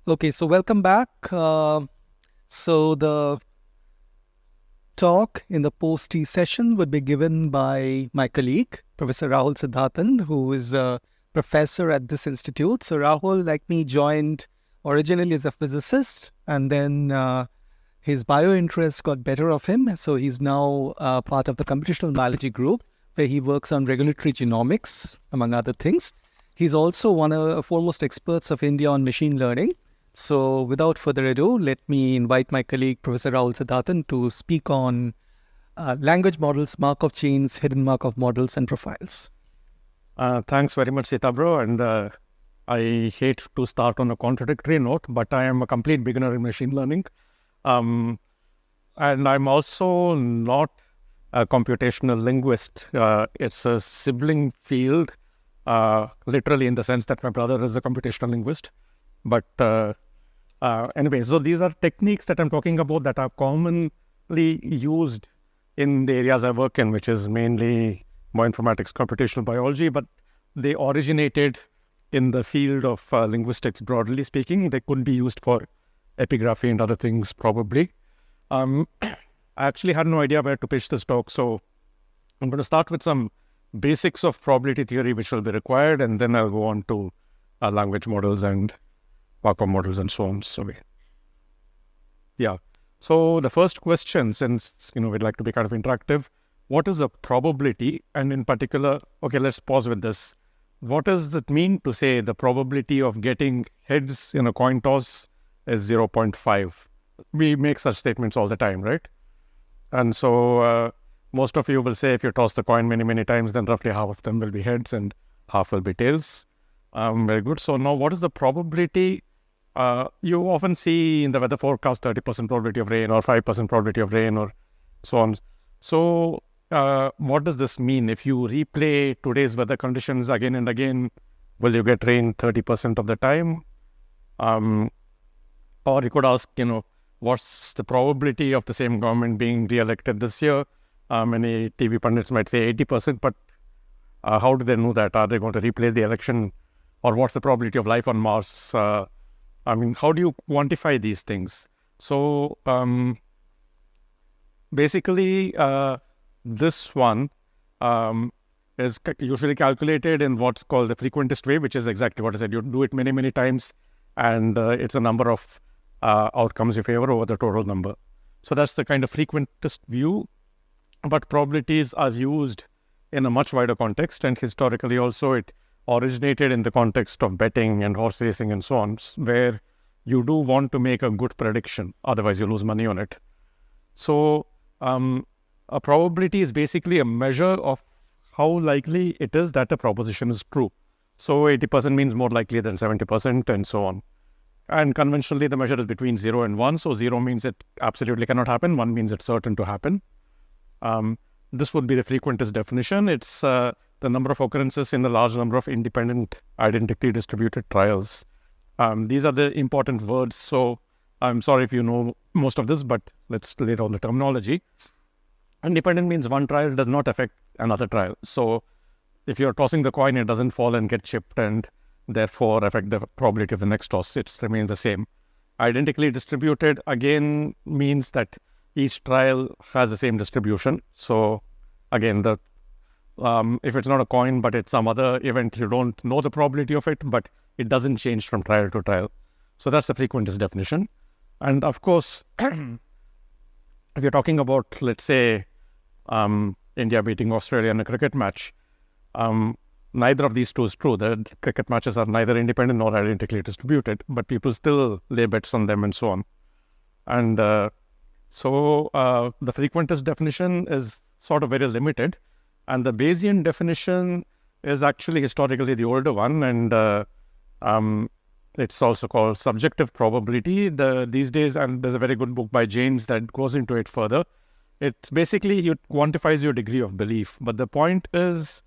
Okay, so welcome back. So the talk in the post-T session would be given by my colleague, Professor Rahul Siddharthan, who is a professor at this institute. So Rahul, like me, joined originally as a physicist, and then his bio-interest got better of him. So he's now part of the computational biology group, where he works on regulatory genomics, among other things. He's also one of the foremost experts of India on machine learning. So without further ado, let me invite my colleague, Professor Rahul Siddharthan, to speak on language models, Markov chains, hidden Markov models, and profiles. Thanks very much, Sita bro. And I hate to start on a contradictory note, but I am a complete beginner in machine learning. And I'm also not a computational linguist. It's a sibling field, literally in the sense that my brother is a computational linguist. But anyway, so these are techniques that I'm talking about that are commonly used in the areas I work in, which is mainly bioinformatics, computational biology, but they originated in the field of linguistics, broadly speaking. They could be used for epigraphy and other things, probably. I actually had no idea where to pitch this talk, so I'm going to start with some basics of probability theory, which will be required, and then I'll go on to language models and Markov models and so on. So, yeah. So the first question, since we'd like to be kind of interactive, what is a probability? And in particular, okay, let's pause with this. What does it mean to say the probability of getting heads in a coin toss is 0.5? We make such statements all the time, right? And so most of you will say if you toss the coin many, many times, then roughly half of them will be heads and half will be tails. Very good. So now what is the probability? You often see in the weather forecast 30% probability of rain or 5% probability of rain or so on. So what does this mean? If you replay today's weather conditions again and again, will you get rain 30% of the time? Or you could ask, what's the probability of the same government being re-elected this year? Many TV pundits might say 80%, but how do they know that? Are they going to replay the election? Or what's the probability of life on Mars? How do you quantify these things? So basically, this one is usually calculated in what's called the frequentist way, which is exactly what I said. You do it many, many times, and it's a number of outcomes you favor over the total number. So that's the kind of frequentist view. But probabilities are used in a much wider context, and historically also it originated in the context of betting and horse racing and so on, where you do want to make a good prediction, otherwise you lose money on it. So a probability is basically a measure of how likely it is that a proposition is true. So 80% means more likely than 70% and so on. And conventionally the measure is between 0 and 1. So 0 means it absolutely cannot happen, 1 means it's certain to happen. This would be the frequentist definition. It's the number of occurrences in a large number of independent, identically distributed trials. These are the important words. So I'm sorry if you know most of this, but let's lay down the terminology. Independent means one trial does not affect another trial. So if you're tossing the coin, it doesn't fall and get chipped and therefore affect the probability of the next toss. It remains the same. Identically distributed, again, means that each trial has the same distribution. So again, if it's not a coin, but it's some other event, you don't know the probability of it, but it doesn't change from trial to trial. So that's the frequentist definition. And of course, if you're talking about, let's say, India beating Australia in a cricket match, neither of these two is true. The cricket matches are neither independent nor identically distributed, but people still lay bets on them and so on. And so the frequentist definition is sort of very limited. And the Bayesian definition is actually historically the older one. And it's also called subjective probability these days. And there's a very good book by James that goes into it further. It's basically, it quantifies your degree of belief. But the point is,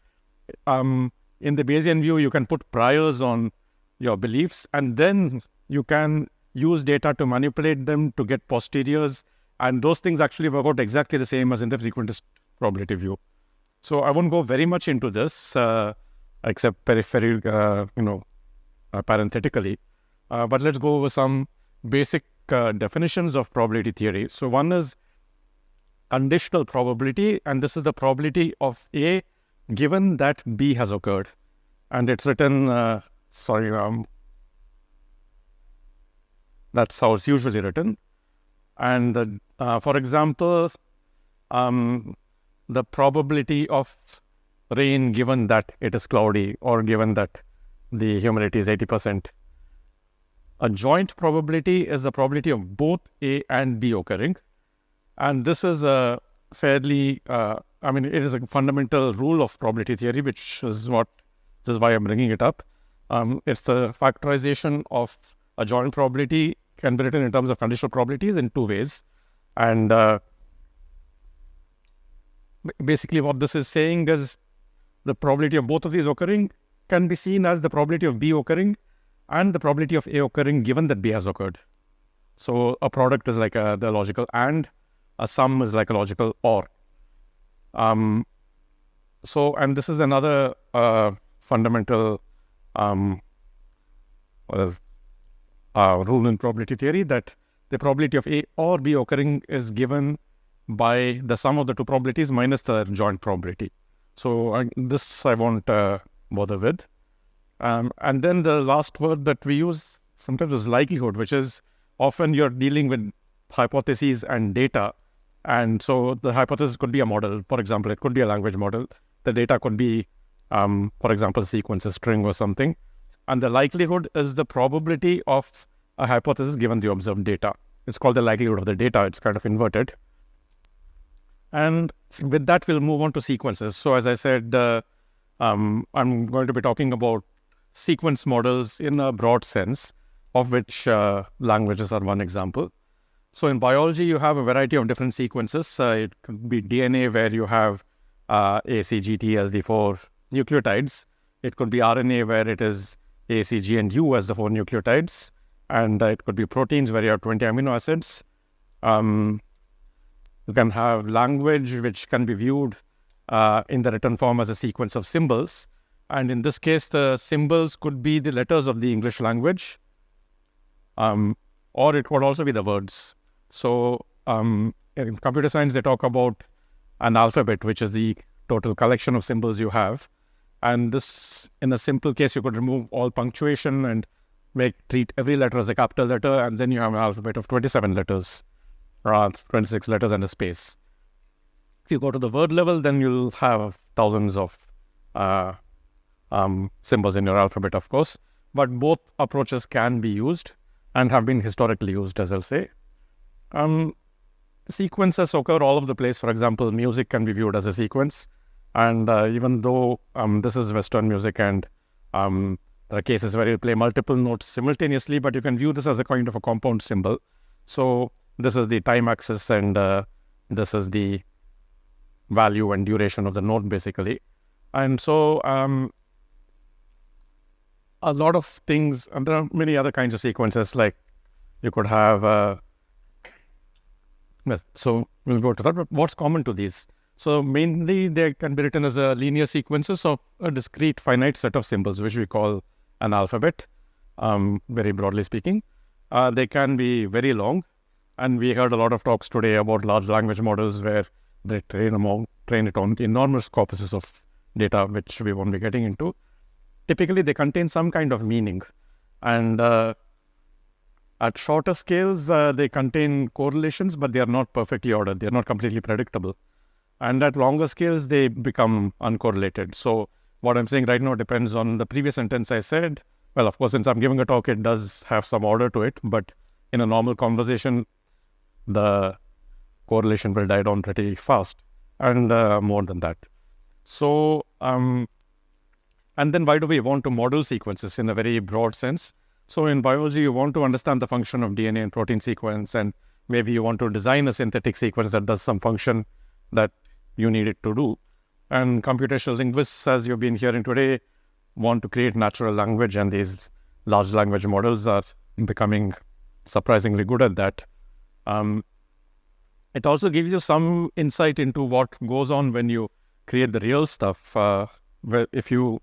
in the Bayesian view, you can put priors on your beliefs, and then you can use data to manipulate them to get posteriors. And those things actually work out exactly the same as in the frequentist probability view. So I won't go very much into this, except parenthetically. But let's go over some basic definitions of probability theory. So one is conditional probability, and this is the probability of A given that B has occurred. And it's written, that's how it's usually written. And for example, the probability of rain given that it is cloudy or given that the humidity is 80%. A joint probability is the probability of both A and B occurring. And this is a fairly, it is a fundamental rule of probability theory, which is why I'm bringing it up. It's the factorization of a joint probability can be written in terms of conditional probabilities in two ways. And basically what this is saying is the probability of both of these occurring can be seen as the probability of B occurring and the probability of A occurring given that B has occurred. So a product is like the logical AND, a sum is like a logical OR. And this is another fundamental rule in probability theory, that the probability of A or B occurring is given by the sum of the two probabilities minus the joint probability. So this I won't bother with. And then the last word that we use sometimes is likelihood, which is often you're dealing with hypotheses and data. And so the hypothesis could be a model. For example, it could be a language model. The data could be, for example, a sequence, a string or something. And the likelihood is the probability of a hypothesis given the observed data. It's called the likelihood of the data. It's kind of inverted. And with that, we'll move on to sequences. So as I said, I'm going to be talking about sequence models in a broad sense, of which languages are one example. So in biology, you have a variety of different sequences. It could be DNA, where you have A, C, G, T as the 4 nucleotides. It could be RNA, where it is A, C, G, and U as the 4 nucleotides. And it could be proteins, where you have 20 amino acids. You can have language, which can be viewed in the written form as a sequence of symbols. And in this case, the symbols could be the letters of the English language, or it could also be the words. So in computer science, they talk about an alphabet, which is the total collection of symbols you have. And this, in a simple case, you could remove all punctuation and treat every letter as a capital letter, and then you have an alphabet of 27 letters, or 26 letters and a space. If you go to the word level, then you'll have thousands of symbols in your alphabet, of course. But both approaches can be used and have been historically used, as I'll say. Sequences occur all over the place. For example, music can be viewed as a sequence. And even though this is Western music and there are cases where you play multiple notes simultaneously, but you can view this as a kind of a compound symbol. So this is the time axis and this is the value and duration of the note, basically. And so a lot of things, and there are many other kinds of sequences, like you could have, so we'll go to that. But what's common to these? So mainly they can be written as a linear sequences of a discrete finite set of symbols, which we call an alphabet, very broadly speaking. They can be very long. And we heard a lot of talks today about large language models where they train it on enormous corpuses of data, which we won't be getting into. Typically, they contain some kind of meaning. And at shorter scales, they contain correlations, but they are not perfectly ordered. They are not completely predictable. And at longer scales, they become uncorrelated. So what I'm saying right now depends on the previous sentence I said. Well, of course, since I'm giving a talk, it does have some order to it. But in a normal conversation, the correlation will die down pretty fast and more than that. So, and then why do we want to model sequences in a very broad sense? So in biology, you want to understand the function of DNA and protein sequence, and maybe you want to design a synthetic sequence that does some function that you need it to do. And computational linguists, as you've been hearing today, want to create natural language, and these large language models are becoming surprisingly good at that. It also gives you some insight into what goes on when you create the real stuff. Where if you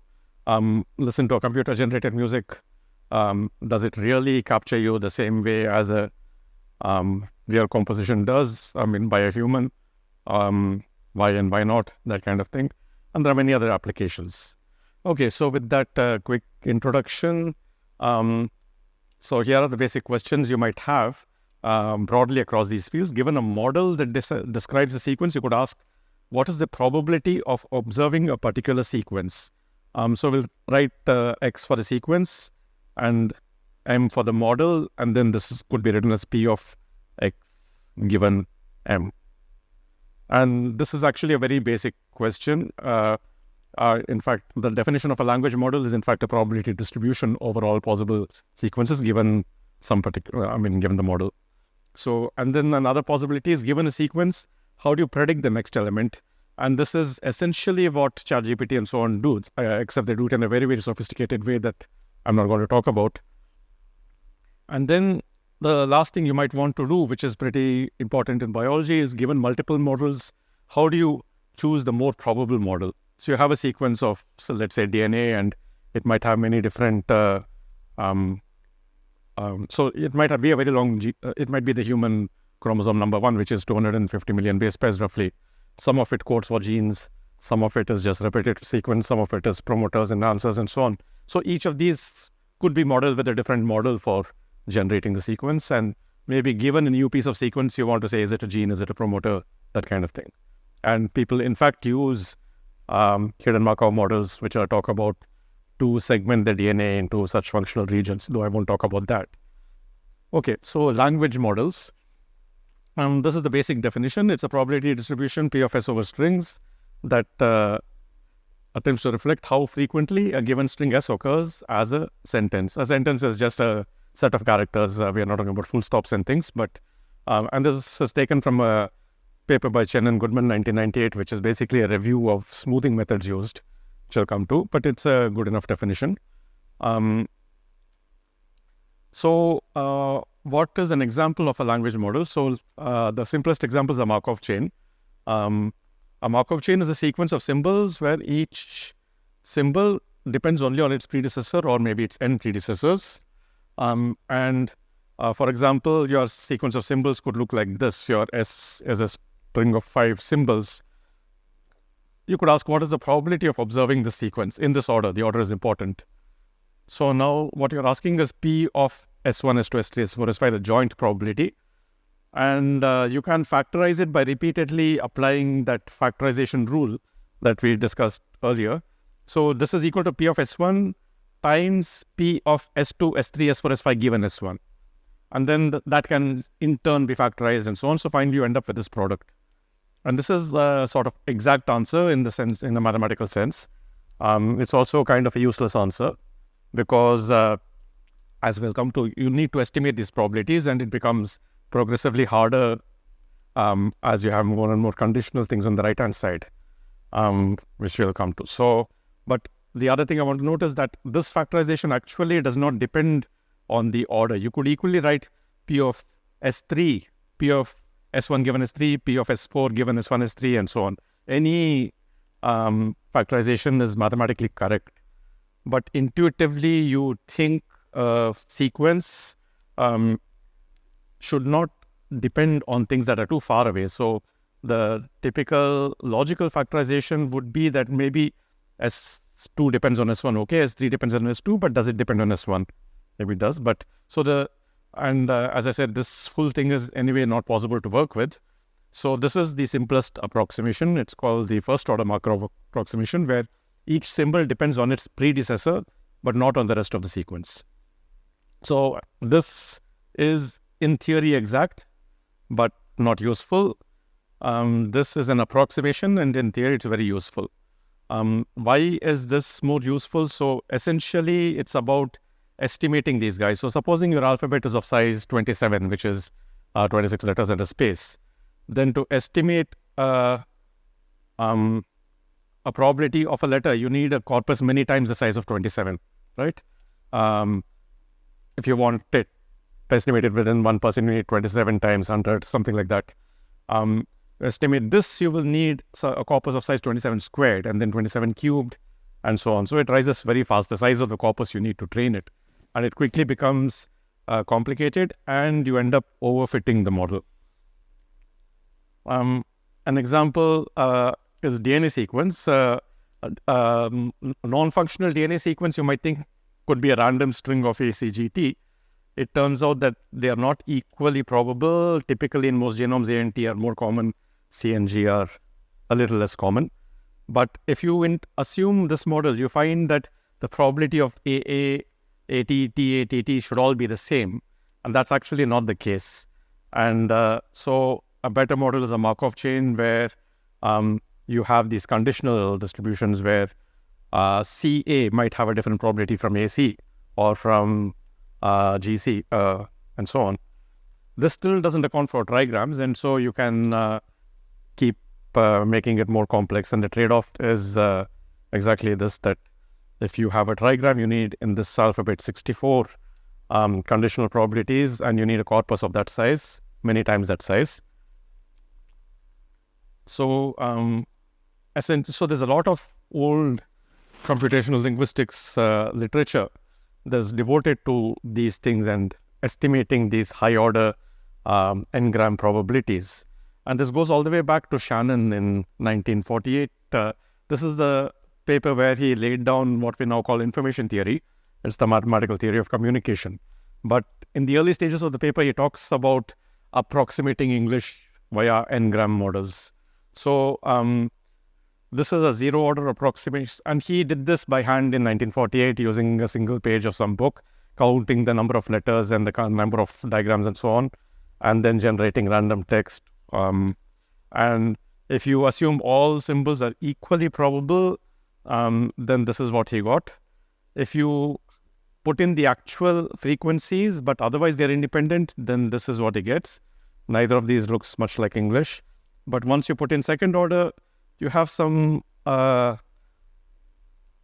listen to a computer-generated music Does it really capture you the same way as a real composition does? I mean, by a human? Why and why not? That kind of thing. And there are many other applications. Okay, so with that quick introduction, so here are the basic questions you might have broadly across these fields. Given a model that describes a sequence, you could ask, what is the probability of observing a particular sequence? So we'll write X for the sequence and M for the model, and then could be written as P of X given M. And this is actually a very basic question. In fact, the definition of a language model is in fact a probability distribution over all possible sequences given some particular, given the model. So, and then another possibility is, given a sequence, how do you predict the next element? And this is essentially what ChatGPT and so on do, except they do it in a very, very sophisticated way that I'm not going to talk about. And then the last thing you might want to do, which is pretty important in biology, is given multiple models, how do you choose the more probable model? So you have a sequence of, so let's say DNA, and it might have many different, so it might be a very long, it might be the human chromosome number 1, which is 250 million base pairs roughly. Some of it codes for genes, some of it is just repetitive sequence, some of it is promoters, enhancers, and so on. So each of these could be modeled with a different model for generating the sequence, and maybe given a new piece of sequence, you want to say, is it a gene, is it a promoter, that kind of thing. And people, in fact, use hidden Markov models, which are talk about to segment the DNA into such functional regions, though I won't talk about that. Okay, so language models. This is the basic definition. It's a probability distribution, P of S over strings, that attempts to reflect how frequently a given string S occurs as a sentence. A sentence is just a set of characters. We are not talking about full stops and things, but and this is taken from a paper by Chen and Goodman, 1998, which is basically a review of smoothing methods used, which I'll come to, but it's a good enough definition. So what is an example of a language model? So the simplest example is a Markov chain. A Markov chain is a sequence of symbols where each symbol depends only on its predecessor or maybe its n predecessors. For example, your sequence of symbols could look like this. Your S is a string of 5 symbols. You could ask, what is the probability of observing this sequence in this order? The order is important. So now what you're asking is P of S1, S2, S3, S4, S5, the joint probability. And you can factorize it by repeatedly applying that factorization rule that we discussed earlier. So this is equal to P of S1 times P of S2, S3, S4, S5 given S1. And then that can in turn be factorized and so on. So finally you end up with this product. And this is a sort of exact answer in the mathematical sense. It's also kind of a useless answer because as we'll come to, you need to estimate these probabilities, and it becomes progressively harder as you have more and more conditional things on the right-hand side, which we'll come to. So, but the other thing I want to note is that this factorization actually does not depend on the order. You could equally write P of S3, P of S1 given S3, P of S4 given S1, S3, and so on. Any factorization is mathematically correct. But intuitively, you think a sequence should not depend on things that are too far away. So the typical logical factorization would be that maybe S2 depends on S1, okay, S3 depends on S2, but does it depend on S1? Maybe it does, but so as I said, this full thing is anyway not possible to work with. So this is the simplest approximation. It's called the first order Markov approximation, where each symbol depends on its predecessor, but not on the rest of the sequence. So this is in theory exact, but not useful. This is an approximation, and in theory it's very useful. Why is this more useful? So essentially it's about estimating these guys. So supposing your alphabet is of size 27, which is 26 letters and a space, then to estimate a probability of a letter, you need a corpus many times the size of 27, right? If you want it estimated within 1%, you need 27 times 100, something like that. To estimate this, you will need a corpus of size 27 squared, and then 27 cubed, and so on. So it rises very fast, the size of the corpus you need to train it. and it quickly becomes complicated, and you end up overfitting the model. An example is DNA sequence. Non-functional DNA sequence, you might think, could be a random string of ACGT. It turns out that they are not equally probable. Typically, in most genomes, A and T are more common. C and G are a little less common. But if you assume this model, you find that the probability of AA, AT, TA, TT should all be the same. And that's actually not the case. And so a better model is a Markov chain where you have these conditional distributions where CA might have a different probability from AC or from GC and so on. This still doesn't account for trigrams, and so you can keep making it more complex. And the trade-off is exactly this, that if you have a trigram, you need in this alphabet 64 conditional probabilities, and you need a corpus of that size, many times that size. So, so there's a lot of old computational linguistics literature that's devoted to these things and estimating these high-order n-gram probabilities. And this goes all the way back to Shannon in 1948. This is the paper where he laid down what we now call information theory. It's the mathematical theory of communication. But in the early stages of the paper, he talks about approximating English via n-gram models. So this is a zero-order approximation, and he did this by hand in 1948 using a single page of some book, counting the number of letters and the number of diagrams and so on, and then generating random text. And if you assume all symbols are equally probable, then this is what he got. If you put in the actual frequencies, but otherwise they're independent, then this is what he gets. Neither of these looks much like English. But once you put in second order, you have some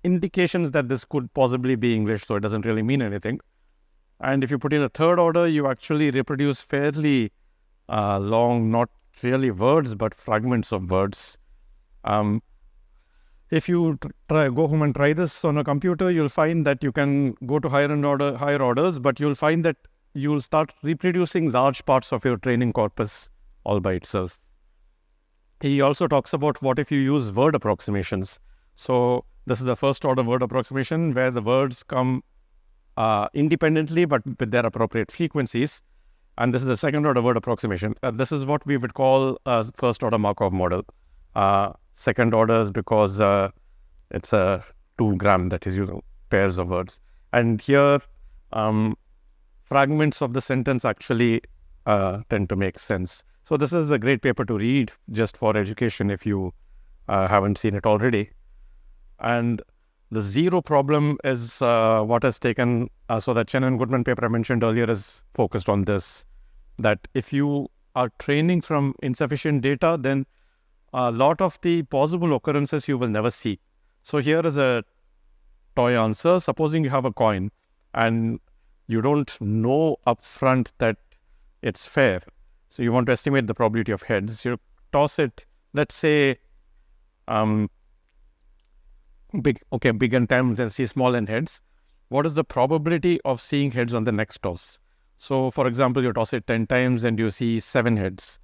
indications that this could possibly be English, so it doesn't really mean anything. And if you put in a third order, you actually reproduce fairly long, not really words, but fragments of words. If you go home and try this on a computer, you'll find that you can go to higher orders, but you'll find that you'll start reproducing large parts of your training corpus all by itself. He also talks about what if you use word approximations. So this is the first order word approximation where the words come independently but with their appropriate frequencies. And this is the second order word approximation. This is what we would call a first order Markov model. Second order is because it's a 2-gram, that is, pairs of words. And here, fragments of the sentence actually tend to make sense. So this is a great paper to read just for education if you haven't seen it already. And the zero problem is what has taken, so that Chen and Goodman paper I mentioned earlier is focused on this, that if you are training from insufficient data, then a lot of the possible occurrences you will never see. So here is a toy answer. Supposing you have a coin and you don't know upfront that it's fair. So you want to estimate the probability of heads. You toss it, let's say, big and 10 and see small and heads. What is the probability of seeing heads on the next toss? So for example, you toss it 10 times and you see 7 heads.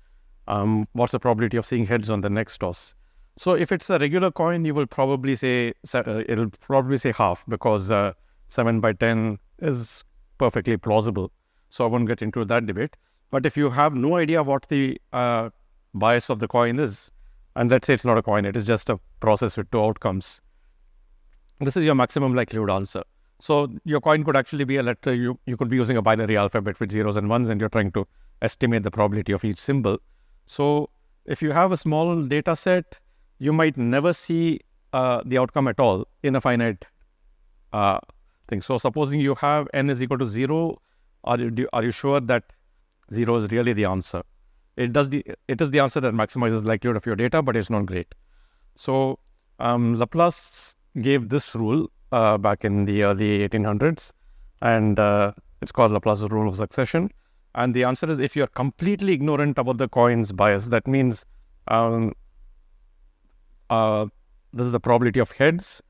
What's the probability of seeing heads on the next toss? So if it's a regular coin, you will probably say, it'll probably say half, because 7 by 10 is perfectly plausible. So I won't get into that debate. But if you have no idea what the bias of the coin is, and let's say it's not a coin, it is just a process with 2 outcomes, this is your maximum likelihood answer. So your coin could actually be a letter. You could be using a binary alphabet with zeros and ones, and you're trying to estimate the probability of each symbol. So if you have a small data set, you might never see the outcome at all in a finite thing. So supposing you have n is equal to 0, are you sure that 0 is really the answer? It is the answer that maximizes likelihood of your data, but it's not great. So Laplace gave this rule back in the early 1800s, and it's called Laplace's rule of succession. And the answer is, if you're completely ignorant about the coin's bias, that means this is the probability of heads.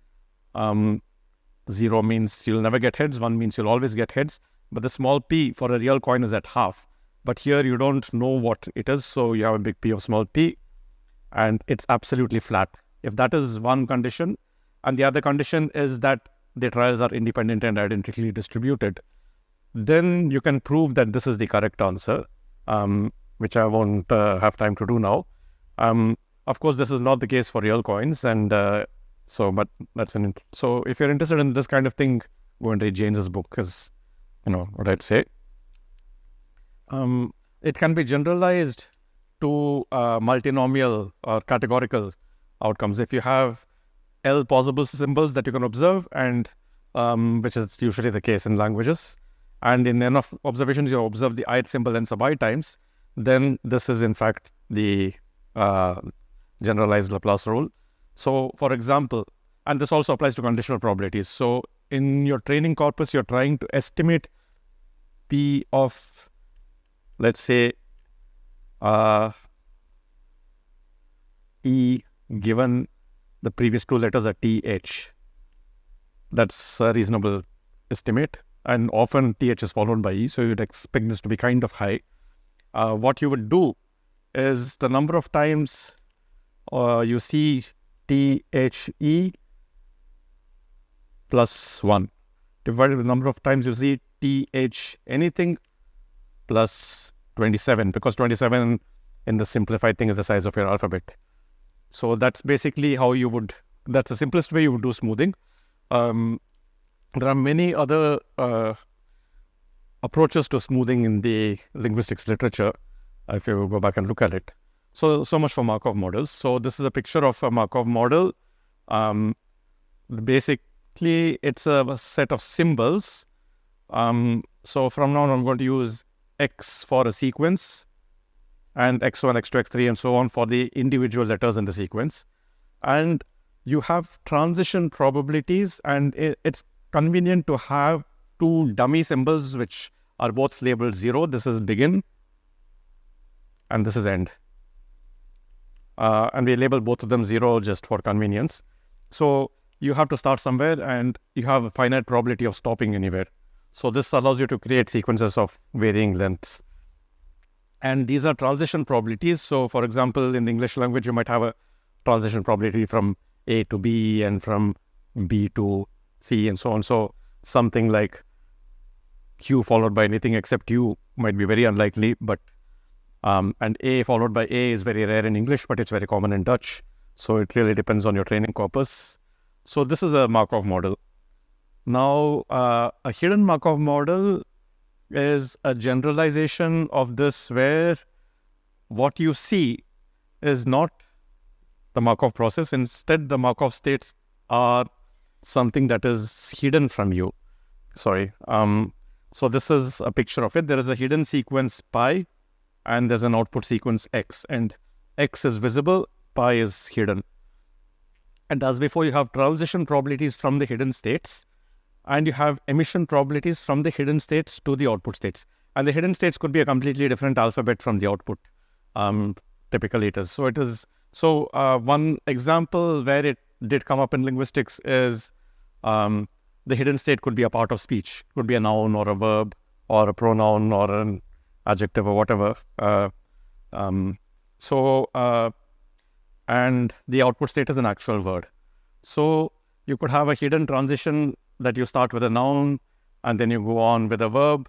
0 means you'll never get heads, 1 means you'll always get heads. But the small p for a real coin is at half. But here you don't know what it is, so you have a big P of small p, and it's absolutely flat. If that is one condition, and the other condition is that the trials are independent and identically distributed, then you can prove that this is the correct answer, which I won't have time to do now. Of course, this is not the case for real coins, and but that's so if you're interested in this kind of thing, go and read James's book, is what I'd say. It can be generalized to multinomial or categorical outcomes. If you have L possible symbols that you can observe, and which is usually the case in languages, and in enough observations you observe the ith symbol n sub I times, then this is in fact the generalized Laplace rule. So for example, and this also applies to conditional probabilities. So in your training corpus, you're trying to estimate P of, let's say, E given the previous two letters are TH. That's a reasonable estimate. And often TH is followed by E, so you'd expect this to be kind of high. What you would do is the number of times you see THE plus 1 divided by the number of times you see TH anything plus 27, because 27 in the simplified thing is the size of your alphabet. So that's basically how you would, that's the simplest way you would do smoothing. There are many other approaches to smoothing in the linguistics literature, if you go back and look at it. So much for Markov models. So this is a picture of a Markov model. Basically, it's a set of symbols. So from now on, I'm going to use X for a sequence, and X1, X2, X3, and so on for the individual letters in the sequence. And you have transition probabilities, and it's convenient to have two dummy symbols which are both labeled 0. This is begin, and this is end. And we label both of them 0 just for convenience. So you have to start somewhere, and you have a finite probability of stopping anywhere. So this allows you to create sequences of varying lengths. And these are transition probabilities. So for example, in the English language, you might have a transition probability from A to B and from B to C and so on. So something like Q followed by anything except U might be very unlikely, but and A followed by A is very rare in English, but it's very common in Dutch. So it really depends on your training corpus. So this is a Markov model. Now, a hidden Markov model is a generalization of this, where what you see is not the Markov process. Instead, the Markov states are something that is hidden from you. Sorry. So this is a picture of it. There is a hidden sequence pi, and there's an output sequence x, and x is visible, pi is hidden. And as before, you have transition probabilities from the hidden states, and you have emission probabilities from the hidden states to the output states. And the hidden states could be a completely different alphabet from the output. Typically it is. So one example where it did come up in linguistics is the hidden state could be a part of speech. It could be a noun or a verb or a pronoun or an adjective or whatever. And the output state is an actual word. So you could have a hidden transition that you start with a noun, and then you go on with a verb,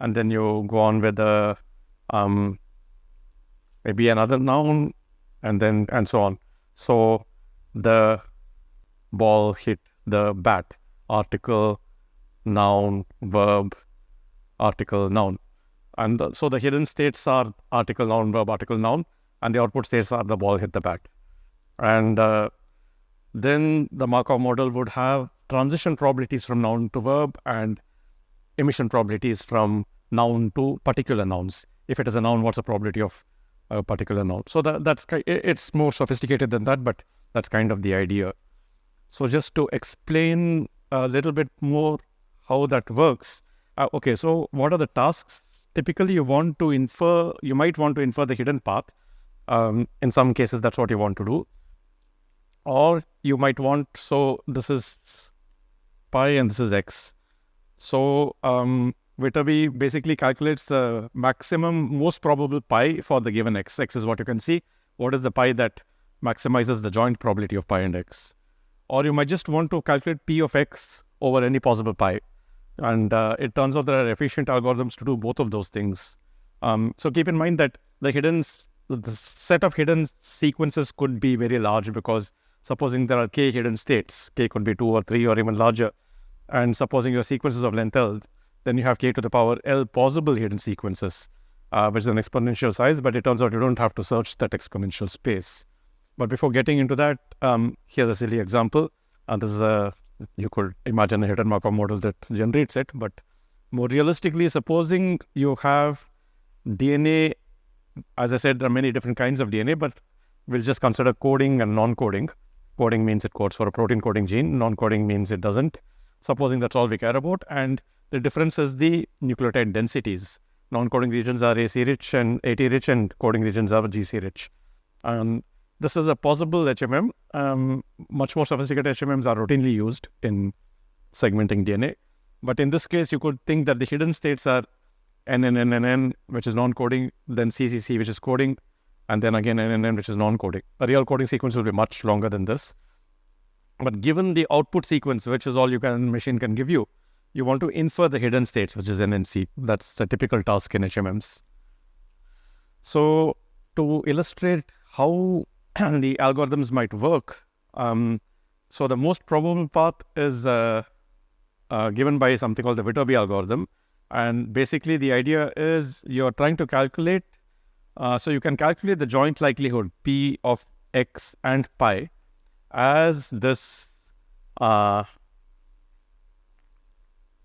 and then you go on with a maybe another noun, and so on. So the ball hit the bat, article, noun, verb, article, noun. And so the hidden states are article, noun, verb, article, noun, and the output states are the ball hit the bat. And then the Markov model would have transition probabilities from noun to verb and emission probabilities from noun to particular nouns. If it is a noun, what's the probability of a particular noun? So it's more sophisticated than that, but that's kind of the idea. So just to explain a little bit more how that works. Okay, so what are the tasks? Typically, you might want to infer the hidden path. In some cases, that's what you want to do. Or you might want, so this is pi and this is x. So Viterbi basically calculates the maximum most probable pi for the given x. X is what you can see. What is the pi that maximizes the joint probability of pi and x? Or you might just want to calculate p of x over any possible pi. And it turns out there are efficient algorithms to do both of those things. So keep in mind that the set of hidden sequences could be very large, because supposing there are k hidden states, k could be 2 or 3 or even larger. And supposing your sequences of length L, then you have k to the power L possible hidden sequences, which is an exponential size, but it turns out you don't have to search that exponential space. But before getting into that, here's a silly example. This is you could imagine a hidden Markov model that generates it, but more realistically, supposing you have DNA, as I said, there are many different kinds of DNA, but we'll just consider coding and non-coding. Coding means it codes for a protein coding gene. Non-coding means it doesn't. Supposing that's all we care about. And the difference is the nucleotide densities. Non-coding regions are AC rich and AT rich, and coding regions are GC rich. This is a possible HMM. Much more sophisticated HMMs are routinely used in segmenting DNA. But in this case, you could think that the hidden states are NNNNN, which is non-coding, then CCC, which is coding, and then again NNN, which is non-coding. A real coding sequence will be much longer than this. But given the output sequence, which is all machine can give you, you want to infer the hidden states, which is NNC. That's the typical task in HMMs. So to illustrate how the algorithms might work, so the most probable path is given by something called the Viterbi algorithm. And basically the idea is you're trying to calculate, so you can calculate the joint likelihood P of x and pi as this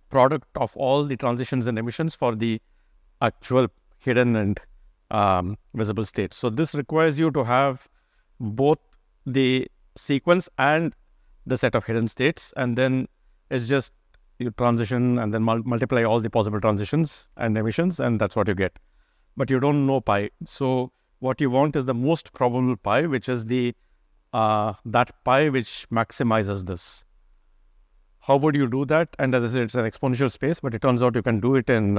product of all the transitions and emissions for the actual hidden and visible states. So this requires you to have both the sequence and the set of hidden states, and then it's just you transition and then multiply all the possible transitions and emissions, and that's what you get. But you don't know pi. So what you want is the most probable pi, which is the that pi which maximizes this. How would you do that? And as I said, it's an exponential space, but it turns out you can do it in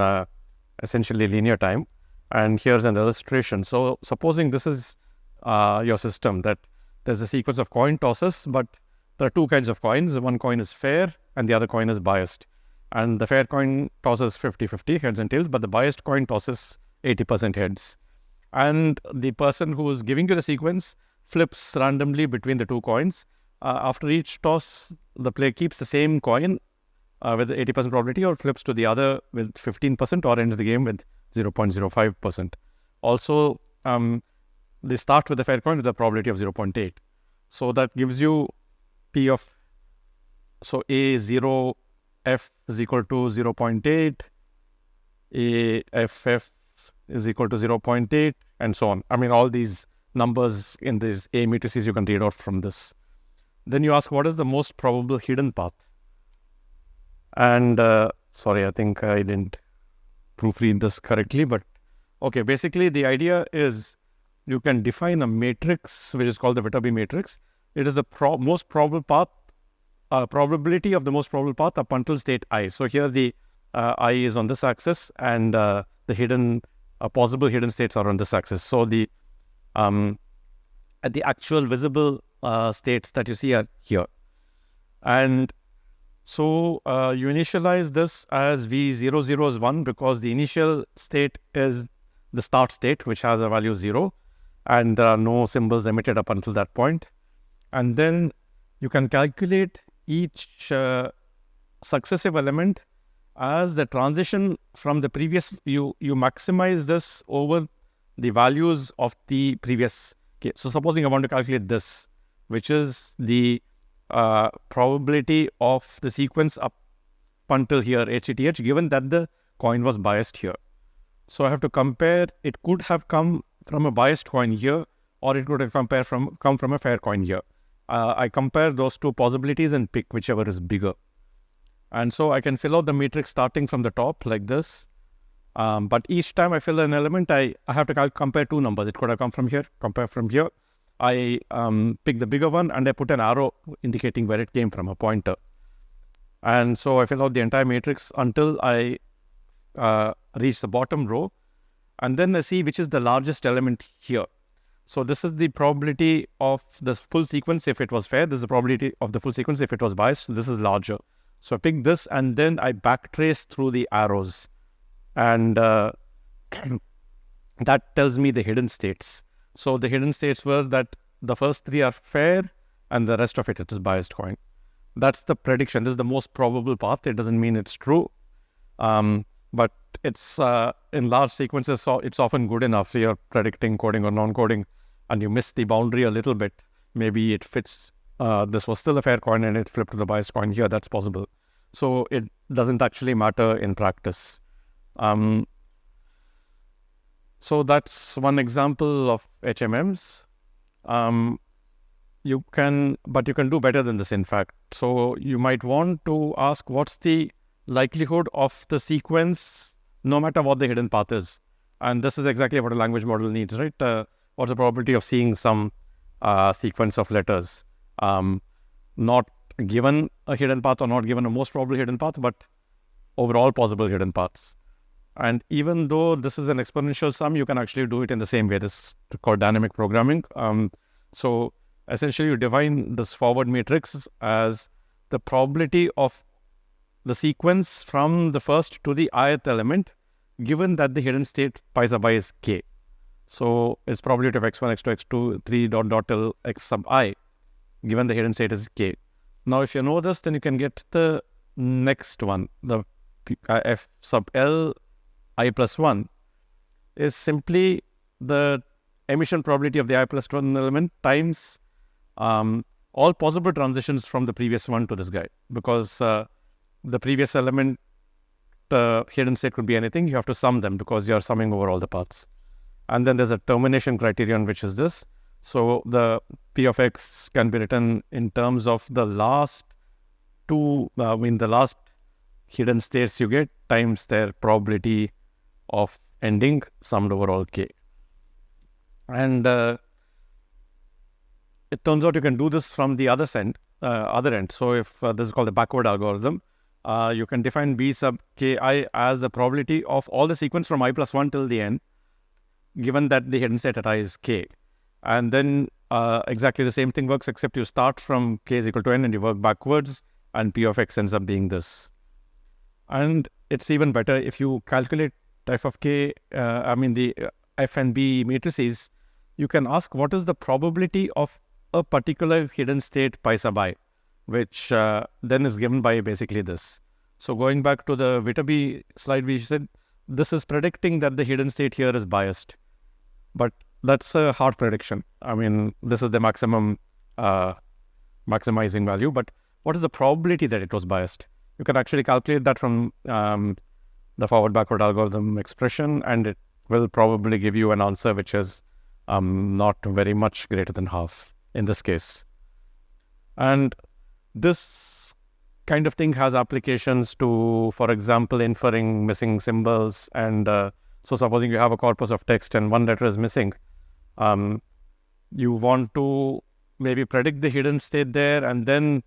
essentially linear time. And here's an illustration. So supposing this is your system, that there's a sequence of coin tosses, but there are two kinds of coins. One coin is fair and the other coin is biased. And the fair coin tosses 50-50 heads and tails, but the biased coin tosses 80% heads. And the person who is giving you the sequence flips randomly between the two coins. After each toss, the player keeps the same coin with 80% probability, or flips to the other with 15%, or ends the game with 0.05%. Also, they start with the fair coin with a probability of 0.8. So that gives you P of, so A0 F is equal to 0.8, AFF is equal to 0.8, and so on. I mean, all these numbers in these A matrices you can read out from this. Then you ask, what is the most probable hidden path? And sorry, I think I didn't proofread this correctly, but okay, basically the idea is you can define a matrix which is called the Viterbi matrix. It is the most probable path, probability of the most probable path up until state I. So here the I is on this axis, and the hidden possible hidden states are on this axis. So the at the actual visible states that you see are here. And so you initialize this as V00 is 1, because the initial state is the start state, which has a value 0, and there are no symbols emitted up until that point. And then you can calculate each successive element as the transition from the previous. You maximize this over the values of the previous case. So supposing I want to calculate this, which is the probability of the sequence up until here, HETH, given that the coin was biased here. So I have to compare. It could have come from a biased coin here, or it could have come from a fair coin here. I compare those two possibilities and pick whichever is bigger. And so I can fill out the matrix starting from the top like this. But each time I fill an element, I have to compare two numbers. It could have come from here, compare from here. I pick the bigger one and I put an arrow indicating where it came from, a pointer. And so I fill out the entire matrix until I reach the bottom row. And then I see which is the largest element here. So this is the probability of the full sequence if it was fair. This is the probability of the full sequence if it was biased. So this is larger. So I pick this and then I backtrace through the arrows. And that tells me the hidden states. So the hidden states were that the first three are fair and the rest of it is biased coin. That's the prediction. This is the most probable path. It doesn't mean it's true. But it's in large sequences, so it's often good enough. You're predicting coding or non-coding and you miss the boundary a little bit. Maybe it fits. This was still a fair coin and it flipped to the biased coin here. That's possible. So it doesn't actually matter in practice. So that's one example of HMMs. You can do better than this, in fact. So you might want to ask, what's the likelihood of the sequence, no matter what the hidden path is? And this is exactly what a language model needs, right? What's the probability of seeing some sequence of letters? Not given a hidden path or not given a most probable hidden path, but overall possible hidden paths. And even though this is an exponential sum, you can actually do it in the same way. This is called dynamic programming. So essentially, you define this forward matrix as the probability of the sequence from the first to the ith element, given that the hidden state pi sub I is k. So it's probability of x1, x2, x2, 3 dot dot till x sub I, given the hidden state is k. Now, if you know this, then you can get the next one, the f sub L I plus 1 is simply the emission probability of the I plus 1 element times all possible transitions from the previous one to this guy. Because the previous element hidden state could be anything. You have to sum them because you are summing over all the paths. And then there's a termination criterion, which is this. So the P of x can be written in terms of the last two, the last hidden states you get times their probability of ending summed over all k. And it turns out you can do this from the other end. So if this is called the backward algorithm, you can define b sub ki as the probability of all the sequence from I plus 1 till the n, given that the hidden state at I is k. And then exactly the same thing works, except you start from k is equal to n and you work backwards, and p of x ends up being this. And it's even better if you calculate f of k, the f and b matrices, you can ask what is the probability of a particular hidden state pi sub I, which then is given by basically this. So going back to the Viterbi slide, we said this is predicting that the hidden state here is biased. But that's a hard prediction. This is the maximum maximizing value. But what is the probability that it was biased? You can actually calculate that from the forward-backward algorithm expression, and it will probably give you an answer which is not very much greater than half in this case. And this kind of thing has applications to, for example, inferring missing symbols. And so supposing you have a corpus of text and one letter is missing, you want to maybe predict the hidden state there and then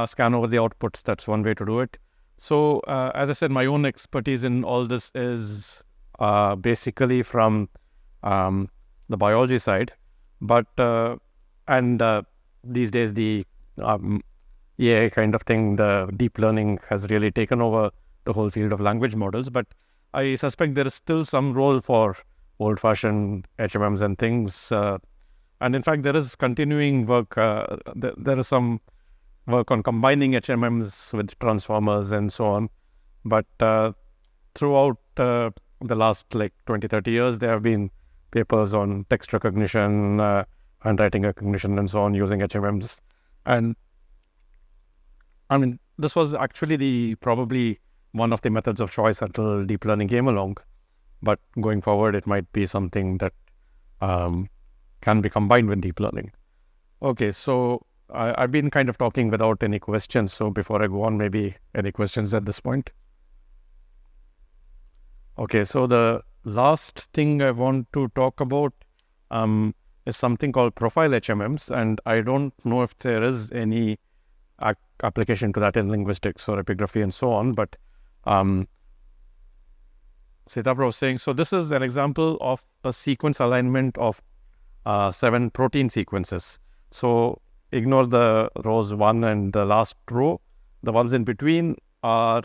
scan over the outputs. That's one way to do it. So as I said, my own expertise in all this is basically from the biology side. But these days the AI kind of thing, the deep learning has really taken over the whole field of language models. But I suspect there is still some role for old-fashioned HMMs and things. And in fact, there is continuing work. There is some work on combining HMMs with transformers and so on. But throughout the last 20, 30 years, there have been papers on text recognition, handwriting recognition, and so on using HMMs. And this was actually probably one of the methods of choice until deep learning came along. But going forward, it might be something that can be combined with deep learning. Okay, so I've been kind of talking without any questions. So before I go on, maybe any questions at this point? Okay, so the last thing I want to talk about is something called profile HMMs. And I don't know if there is any application to that in linguistics or epigraphy and so on. But Sitapra was saying, so this is an example of a sequence alignment of 7 protein sequences. So ignore the rows 1 and the last row. The ones in between are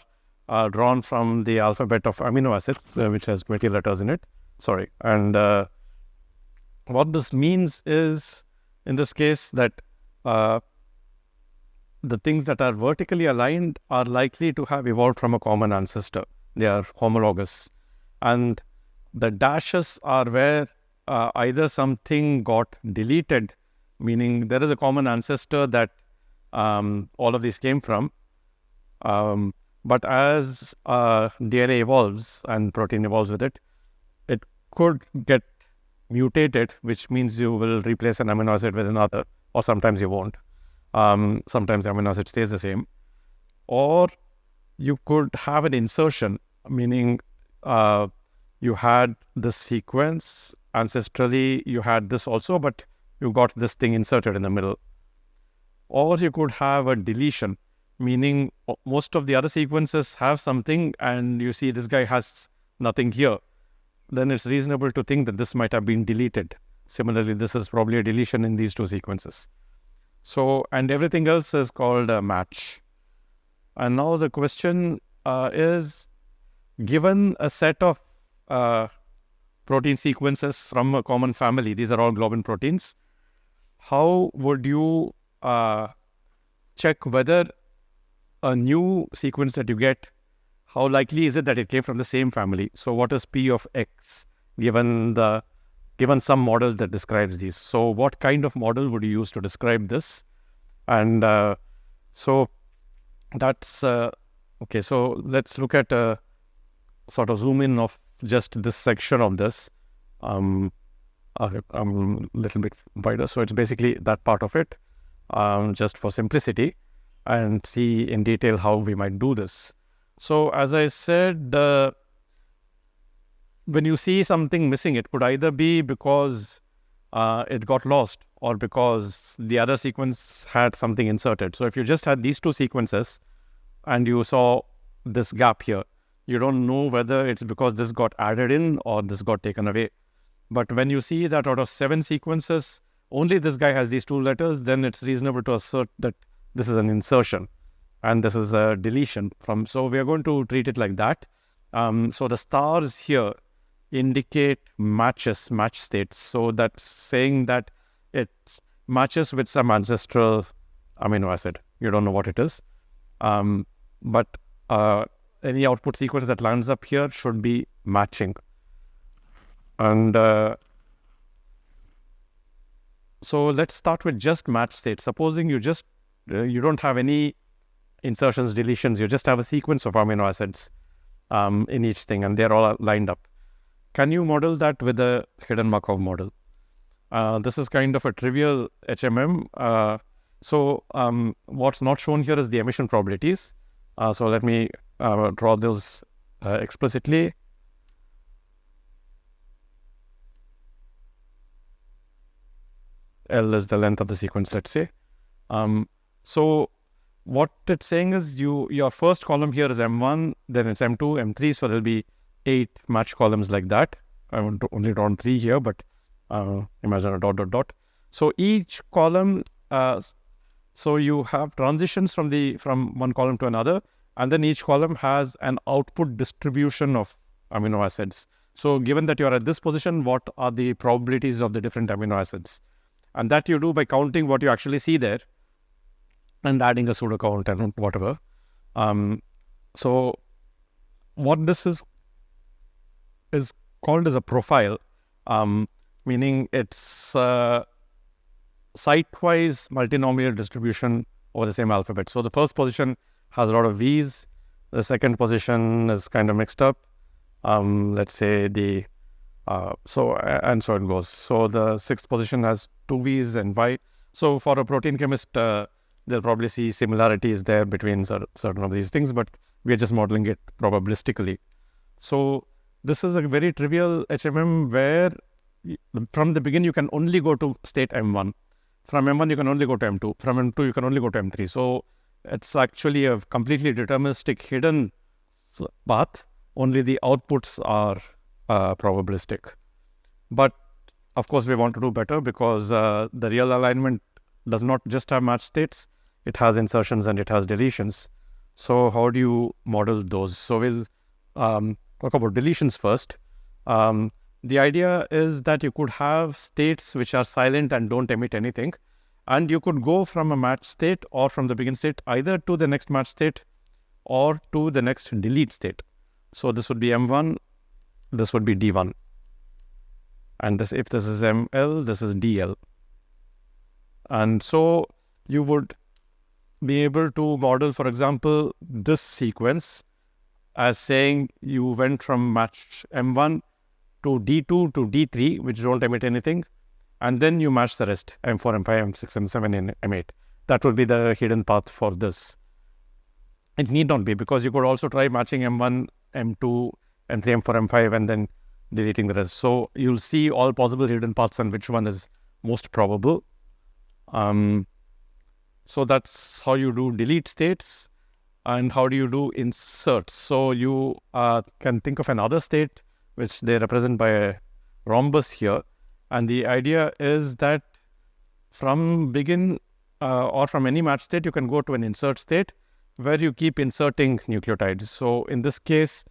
drawn from the alphabet of amino acid, which has 20 letters in it. Sorry. And what this means is, in this case, that the things that are vertically aligned are likely to have evolved from a common ancestor. They are homologous. And the dashes are where either something got deleted, meaning there is a common ancestor that all of these came from. But as DNA evolves and protein evolves with it, it could get mutated, which means you will replace an amino acid with another, or sometimes you won't. Sometimes the amino acid stays the same. Or you could have an insertion, meaning you had this sequence, ancestrally you had this also, but you got this thing inserted in the middle. Or you could have a deletion, meaning most of the other sequences have something and you see this guy has nothing here. Then it's reasonable to think that this might have been deleted. Similarly, this is probably a deletion in these two sequences. So, and everything else is called a match. And now the question is, given a set of protein sequences from a common family, these are all globin proteins, how would you check whether a new sequence that you get, how likely is it that it came from the same family? So what is P of X given some model that describes these? So what kind of model would you use to describe this? And so that's okay. So let's look at a sort of zoom in of just this section of this. I'm a little bit wider. So it's basically that part of it, just for simplicity, and see in detail how we might do this. So as I said, when you see something missing, it could either be because it got lost or because the other sequence had something inserted. So if you just had these two sequences and you saw this gap here, you don't know whether it's because this got added in or this got taken away. But when you see that out of 7 sequences, only this guy has these 2 letters, then it's reasonable to assert that this is an insertion and this is a deletion from. So we are going to treat it like that. So the stars here indicate match states. So that's saying that it matches with some ancestral amino acid. You don't know what it is. But any output sequence that lands up here should be matching. And so let's start with just match states. Supposing you don't have any insertions, deletions, you just have a sequence of amino acids in each thing, and they're all lined up. Can you model that with a hidden Markov model? This is kind of a trivial HMM. So what's not shown here is the emission probabilities. So let me draw those explicitly. L is the length of the sequence, let's say. So what it's saying is your first column here is M1, then it's M2, M3, so there'll be 8 match columns like that. I want to only draw 3 here, but imagine a dot, dot, dot. So each column, so you have transitions from one column to another, and then each column has an output distribution of amino acids. So given that you're at this position, what are the probabilities of the different amino acids? And that you do by counting what you actually see there and adding a pseudo count and whatever. So what this is called as a profile, meaning it's site-wise multinomial distribution over the same alphabet. So the first position has a lot of V's. The second position is kind of mixed up. Let's say so it goes. So the 6th position has 2 V's and Y. So for a protein chemist, they'll probably see similarities there between certain of these things, but we're just modeling it probabilistically. So this is a very trivial HMM where from the beginning you can only go to state M1. From M1 you can only go to M2. From M2 you can only go to M3. So it's actually a completely deterministic hidden path. Only the outputs are probabilistic. But of course, we want to do better because the real alignment does not just have match states. It has insertions and it has deletions. So how do you model those? So we'll talk about deletions first. The idea is that you could have states which are silent and don't emit anything. And you could go from a match state or from the begin state either to the next match state or to the next delete state. So this would be M1, this would be D1. And this, if this is ML, this is DL. And so you would be able to model, for example, this sequence as saying you went from match M1 to D2 to D3, which don't emit anything. And then you match the rest, M4, M5, M6, M7, and M8. That would be the hidden path for this. It need not be, because you could also try matching M1, M2, M3, M4, M5, and then deleting the rest. So you'll see all possible hidden paths and which one is most probable. So that's how you do delete states. And how do you do inserts? So you can think of another state, which they represent by a rhombus here. And the idea is that from begin or from any match state, you can go to an insert state where you keep inserting nucleotides. So in this case,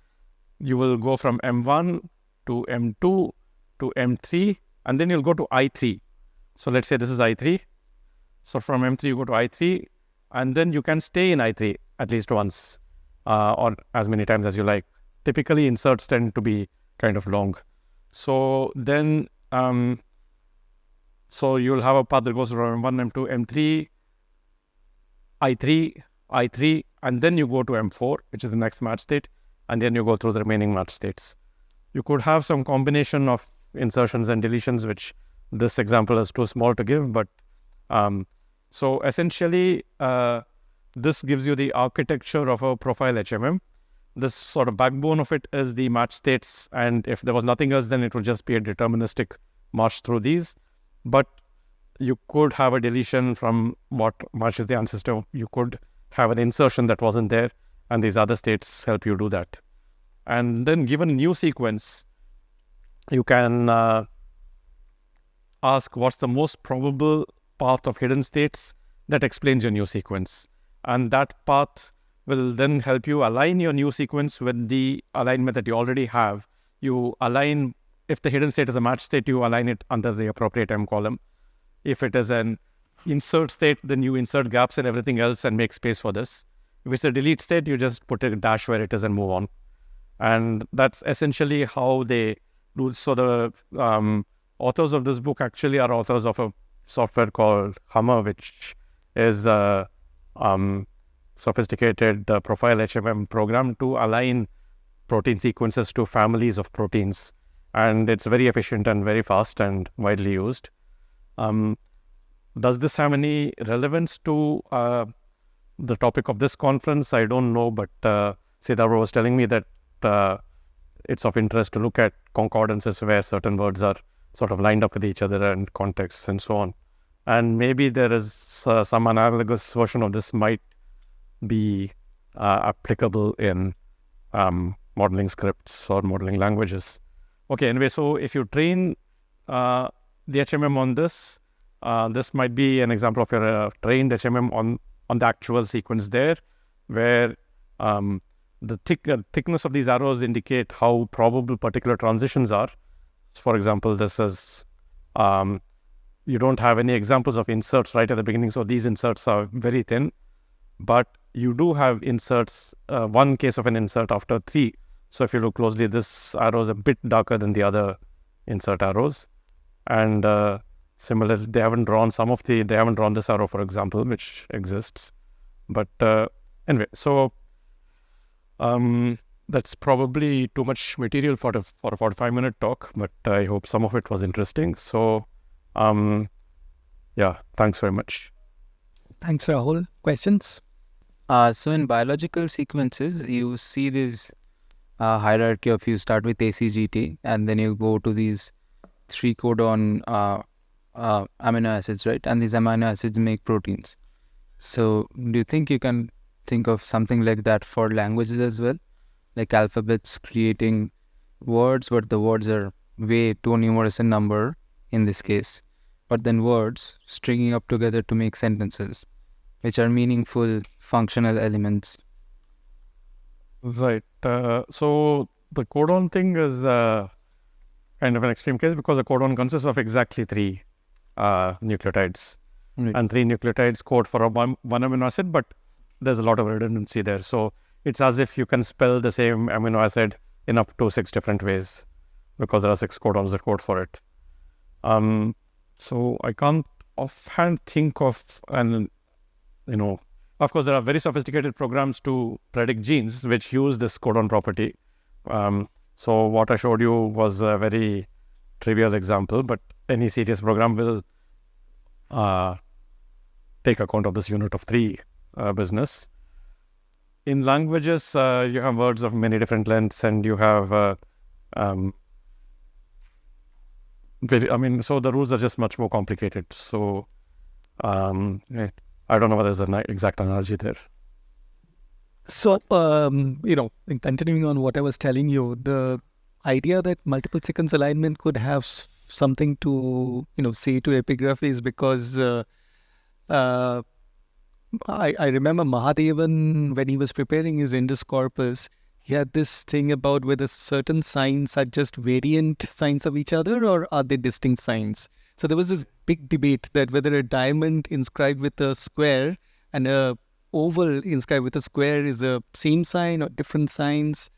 you will go from M1 to M2 to M3, and then you'll go to I3. So let's say this is I3. So from M3, you go to I3, and then you can stay in I3 at least once or as many times as you like. Typically, inserts tend to be kind of long. So then, so you'll have a path that goes from M1, M2, M3, I3, I3, and then you go to M4, which is the next match state, and then you go through the remaining match states. You could have some combination of insertions and deletions, which this example is too small to give, but so essentially, this gives you the architecture of a profile HMM. This sort of backbone of it is the match states, and if there was nothing else, then it would just be a deterministic march through these. But you could have a deletion from what matches the ancestor. You could have an insertion that wasn't there, and these other states help you do that. And then given a new sequence, you can ask what's the most probable path of hidden states that explains your new sequence. And that path will then help you align your new sequence with the alignment that you already have. You align, if the hidden state is a match state, you align it under the appropriate M column. If it is an insert state, then you insert gaps and everything else and make space for this. If it's a delete state, you just put a dash where it is and move on. And that's essentially how they do. So the authors of this book actually are authors of a software called Hummer, which is a sophisticated profile HMM program to align protein sequences to families of proteins. And it's very efficient and very fast and widely used. Does this have any relevance to the topic of this conference? I don't know, but Siddhartha was telling me that it's of interest to look at concordances where certain words are sort of lined up with each other and contexts and so on. And maybe there is some analogous version of this might be applicable in modeling scripts or modeling languages. Okay, anyway, so if you train the HMM on this, this might be an example of your trained HMM on the actual sequence there, where the thickness of these arrows indicate how probable particular transitions are. For example, this is, you don't have any examples of inserts right at the beginning, so these inserts are very thin, but you do have inserts, one case of an insert after 3. So if you look closely, this arrow is a bit darker than the other insert arrows. And similarly, they haven't drawn this arrow, for example, which exists. But anyway, so that's probably too much material for a 45-minute talk, but I hope some of it was interesting. So yeah, thanks very much. Thanks, Rahul. Questions? So in biological sequences, you see this hierarchy of you start with ACGT and then you go to these 3 codon amino acids, right? And these amino acids make proteins. So do you think you can think of something like that for languages as well? Like alphabets creating words, but the words are way too numerous in number in this case. But then words stringing up together to make sentences, which are meaningful functional elements. Right. So the codon thing is kind of an extreme case because the codon consists of exactly three nucleotides. Right. And three nucleotides code for one amino acid, but there's a lot of redundancy there. So it's as if you can spell the same amino acid in up to 6 different ways because there are 6 codons that code for it. So I can't offhand think of of course, there are very sophisticated programs to predict genes which use this codon property. So what I showed you was a very trivial example, but any serious program will take account of this unit of 3 business. In languages, you have words of many different lengths, and you have so the rules are just much more complicated. So I don't know whether there's an exact analogy there. So, in continuing on what I was telling you, the idea that multiple sequence alignment could have something to, say to epigraphy is because I remember Mahadevan, when he was preparing his Indus corpus, he had this thing about whether certain signs are just variant signs of each other or are they distinct signs. So there was this big debate that whether a diamond inscribed with a square and a oval inscribed with a square is the same sign or different signs,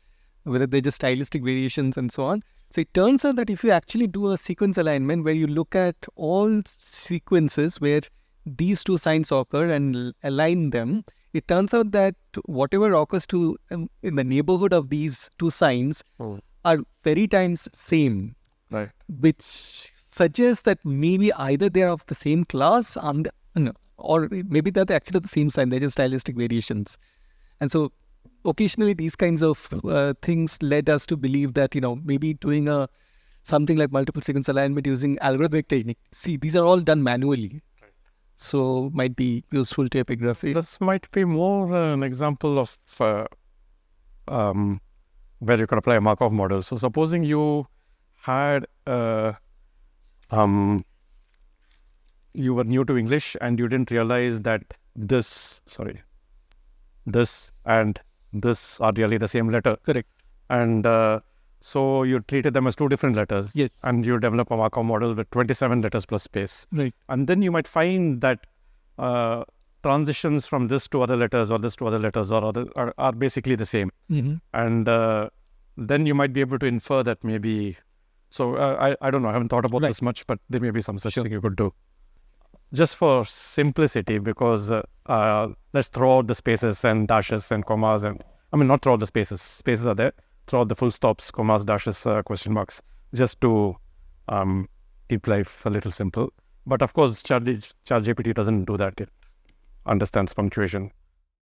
whether they're just stylistic variations and so on. So it turns out that if you actually do a sequence alignment where you look at all sequences where these two signs occur and align them, it turns out that whatever occurs to in the neighborhood of these two signs are very times same, Right. which suggests that maybe either they are of the same class or maybe they're actually the same sign, they're just stylistic variations. And so occasionally these kinds of things led us to believe that, maybe doing something like multiple sequence alignment using algorithmic technique. See, these are all done manually. So might be useful to epigraphy. This might be more an example of where you can apply a Markov model. So supposing you had you were new to English and you didn't realize that this and this are really the same letter. Correct. And so you treated them as two different letters. Yes. And you develop a Markov model with 27 letters plus space. Right. And then you might find that transitions from this to other letters or this to other letters are basically the same. Mm-hmm. And then you might be able to infer that maybe. So I don't know. I haven't thought about this much, but there may be some such thing you could do. Just for simplicity, because let's throw out the spaces and dashes and commas not throw out the spaces. Spaces are there. Throw out the full stops, commas, dashes, question marks, just to keep life a little simple. But of course, ChatGPT doesn't do that. It understands punctuation.